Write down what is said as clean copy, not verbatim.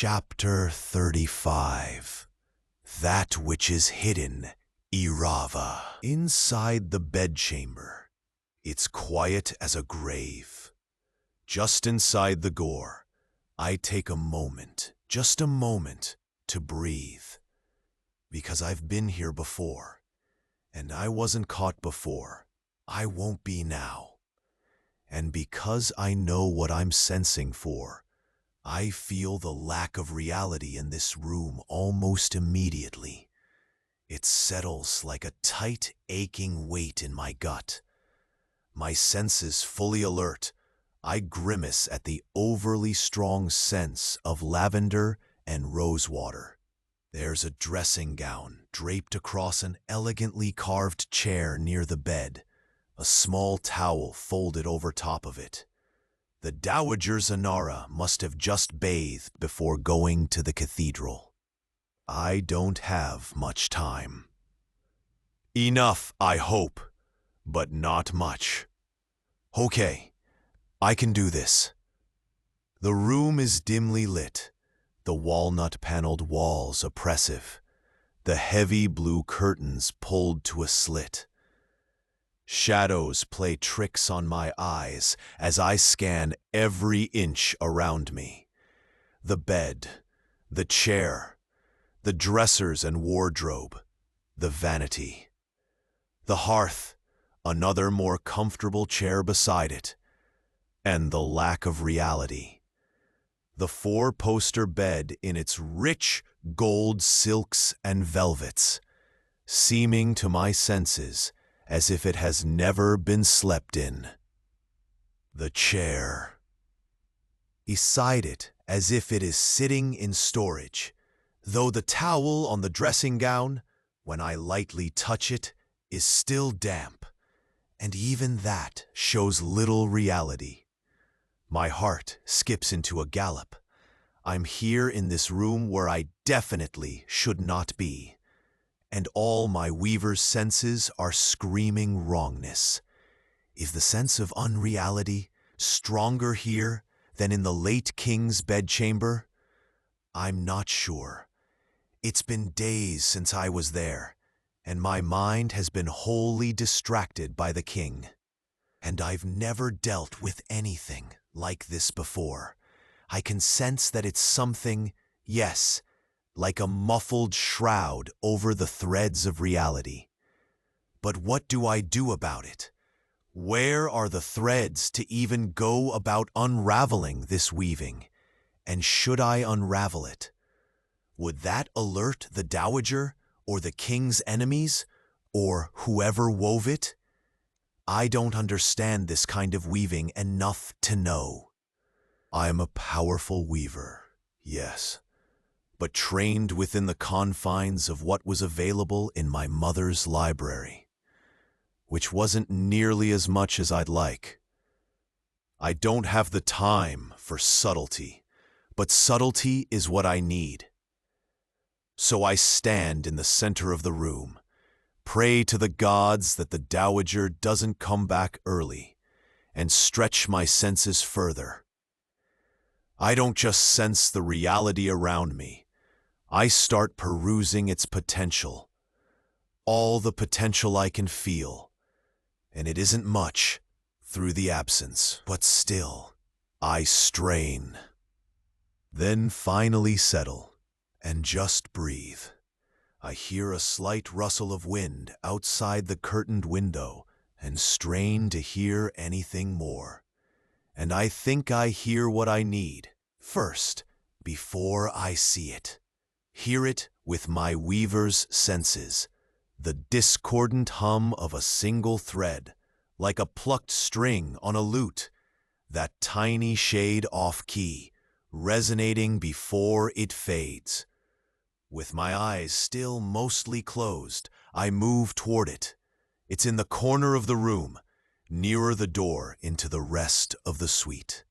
Chapter 35. That which is hidden, Irava. Inside the bedchamber, it's quiet as a grave. Just inside the gore, I take a moment, just a moment, to breathe. Because I've been here before, and I wasn't caught before, I won't be now. And because I know what I'm sensing for, I feel the lack of reality in this room almost immediately. It settles like a tight, aching weight in my gut. My senses fully alert, I grimace at the overly strong sense of lavender and rosewater. There's a dressing gown draped across an elegantly carved chair near the bed, a small towel folded over top of it. The Dowager Zanara must have just bathed before going to the cathedral. I don't have much time. Enough, I hope, but not much. Okay, I can do this. The room is dimly lit, the walnut-paneled walls oppressive, the heavy blue curtains pulled to a slit. Shadows play tricks on my eyes as I scan every inch around me. The bed, the chair, the dressers and wardrobe, the vanity. The hearth, another more comfortable chair beside it, and the lack of reality. The four-poster bed in its rich gold silks and velvets, seeming to my senses as if it has never been slept in. The chair. Beside it, as if it is sitting in storage, though the towel on the dressing gown, when I lightly touch it, is still damp, and even that shows little reality. My heart skips into a gallop. I'm here in this room where I definitely should not be. And all my weaver's senses are screaming wrongness. Is the sense of unreality stronger here than in the late king's bedchamber? I'm not sure. It's been days since I was there, and my mind has been wholly distracted by the king. And I've never dealt with anything like this before. I can sense that it's something, yes, like a muffled shroud over the threads of reality. But what do I do about it? Where are the threads to even go about unraveling this weaving? And should I unravel it? Would that alert the Dowager, or the king's enemies, or whoever wove it? I don't understand this kind of weaving enough to know. I am a powerful weaver, yes, but trained within the confines of what was available in my mother's library, which wasn't nearly as much as I'd like. I don't have the time for subtlety, but subtlety is what I need. So I stand in the center of the room, pray to the gods that the Dowager doesn't come back early, and stretch my senses further. I don't just sense the reality around me. I start perusing its potential, all the potential I can feel, and it isn't much through the absence, but still, I strain. Then finally settle, and just breathe. I hear a slight rustle of wind outside the curtained window and strain to hear anything more. And I think I hear what I need first, before I see it. Hear it with my weaver's senses, the discordant hum of a single thread, like a plucked string on a lute, that tiny shade off key, resonating before it fades. With my eyes still mostly closed, I move toward it. It's in the corner of the room, nearer the door into the rest of the suite.